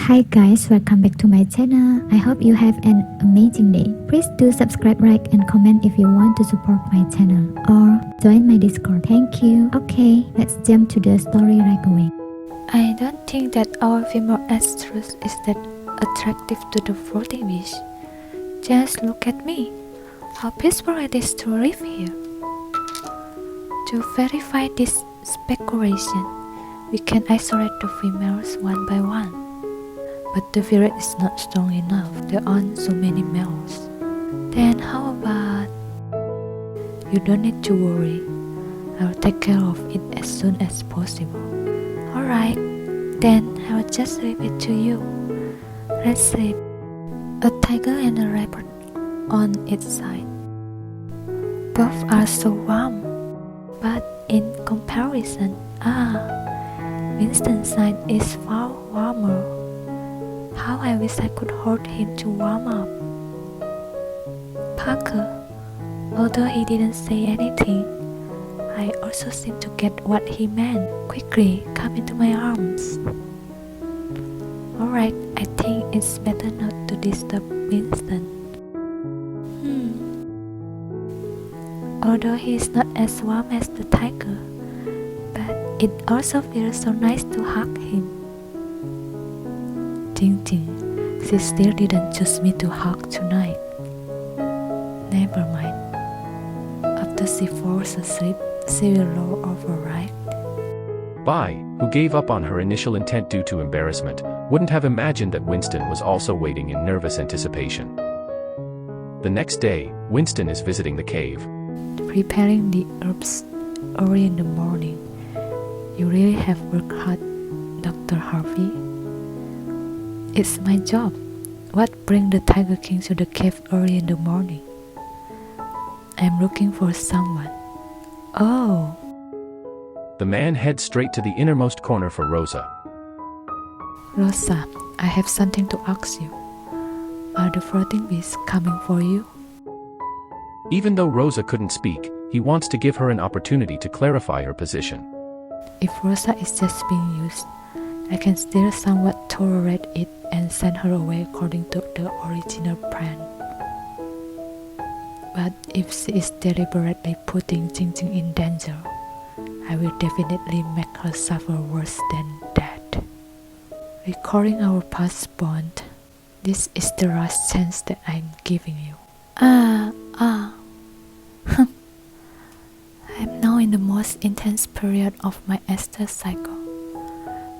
Hi guys, welcome back to my channel. I hope you have an amazing day. Please do subscribe, like and comment if you want to support my channel or join my Discord. Thank you. Okay, let's jump to the story right away. I don't think that our female actress is that attractive to the floating beach. Just look at me. How peaceful it is to live here. To verify this speculation, we can isolate the females one by one. But the virus is not strong enough. There aren't so many males. Then how about... You don't need to worry. I'll take care of it as soon as possible. Alright, then I'll just leave it to you. Let's sleep. A tiger and a leopard on its side. Both are so warm. But in comparison, Winston's side is far warmer. How I wish I could hold him to warm up. Parker, although he didn't say anything, I also seem to get what he meant. Quickly, come into my arms. Alright, I think it's better not to disturb Winston. Although he is not as warm as the tiger, but it also feels so nice to hug him. Ting Ting, she still didn't choose me to hug tonight. Never mind. After she falls asleep, she will roll over, right? Bai, who gave up on her initial intent due to embarrassment, wouldn't have imagined that Winston was also waiting in nervous anticipation. The next day, Winston is visiting the cave. Preparing the herbs early in the morning. You really have worked hard, Dr. Harvey. It's my job. What brings the Tiger King to the cave early in the morning? I'm looking for someone. Oh. The man heads straight to the innermost corner for Rosa. Rosa, I have something to ask you. Are the floating beasts coming for you? Even though Rosa couldn't speak, he wants to give her an opportunity to clarify her position. If Rosa is just being used, I can still somewhat tolerate it and send her away according to the original plan. But if she is deliberately putting Ting Ting in danger, I will definitely make her suffer worse than that. Recalling our past bond, this is the last chance that I'm giving you. I'm now in the most intense period of my Esther cycle.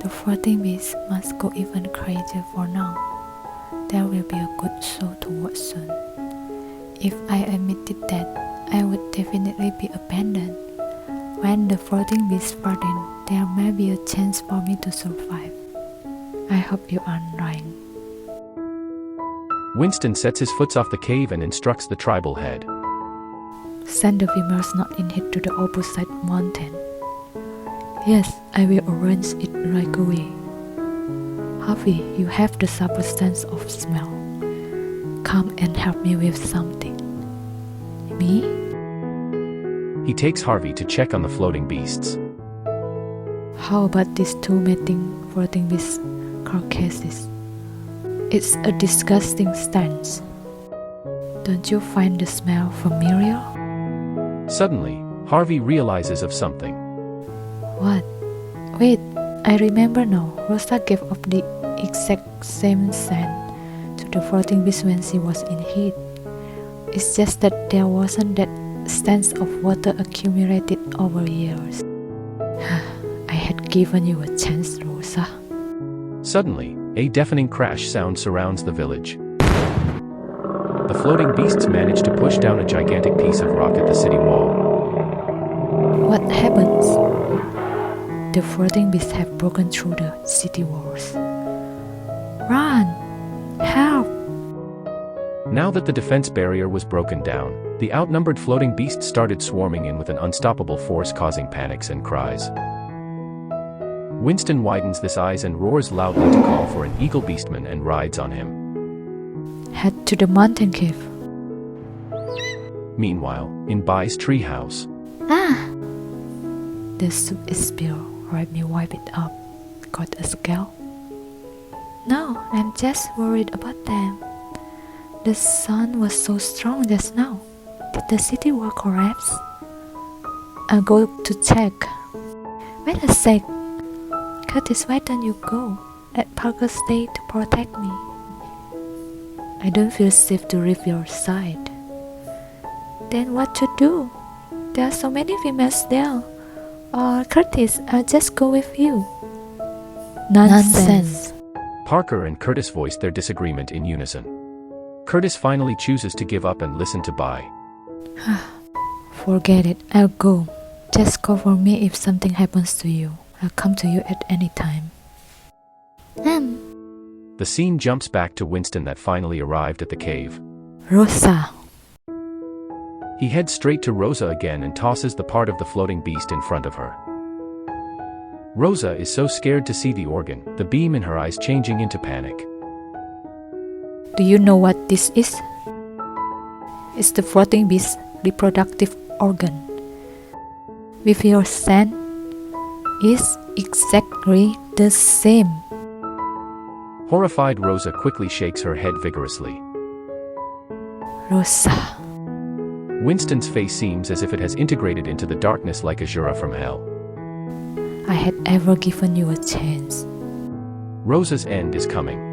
The floating beast must go even crazier for now. There will be a good show to watch soon. If I admitted that, I would definitely be abandoned. When the floating beast pardon, there may be a chance for me to survive. I hope you aren't lying. Winston sets his foot off the cave and instructs the tribal head. Send the females not in heat to the opposite mountain. Yes, I will arrange it right away. Harvey, you have the sharper sense of smell. Come and help me with something. Me? He takes Harvey to check on the floating beasts. How about these two mating floating beast carcasses? It's a disgusting stench. Don't you find the smell familiar? Suddenly, Harvey realizes of something. What? Wait, I remember now. Rosa gave off the exact same scent to the floating beast when she was in heat. It's just that there wasn't that stench of water accumulated over years. I had given you a chance, Rosa. Suddenly, a deafening crash sound surrounds the village. The floating beasts manage to push down a gigantic piece of rock at the city wall. What happens? The floating beasts have broken through the city walls. Run! Help! Now that the defense barrier was broken down, the outnumbered floating beasts started swarming in with an unstoppable force, causing panics and cries. Winston widens his eyes and roars loudly to call for an eagle beastman and rides on him. Head to the mountain cave. Meanwhile, in Bai's treehouse. The soup is spilled. Let me wipe it up. Got a scale? No, I'm just worried about them. The sun was so strong just now. Did the city wall collapse? I'll go to check. Wait a sec. Curtis, why don't you go? Let Parker stay to protect me. I don't feel safe to leave your side. Then what to do? There are so many females there. Or Curtis, I'll just go with you. Nonsense. Parker and Curtis voiced their disagreement in unison. Curtis finally chooses to give up and listen to Bai. Forget it, I'll go. Just call for me if something happens to you. I'll come to you at any time. The scene jumps back to Winston that finally arrived at the cave. Rosa. He heads straight to Rosa again and tosses the part of the floating beast in front of her. Rosa is so scared to see the organ, the beam in her eyes changing into panic. Do you know what this is? It's the floating beast's reproductive organ. With your scent, it's exactly the same. Horrified, Rosa quickly shakes her head vigorously. Rosa. Winston's face seems as if it has integrated into the darkness like Azura from hell. I had ever given you a chance. Rosa's end is coming.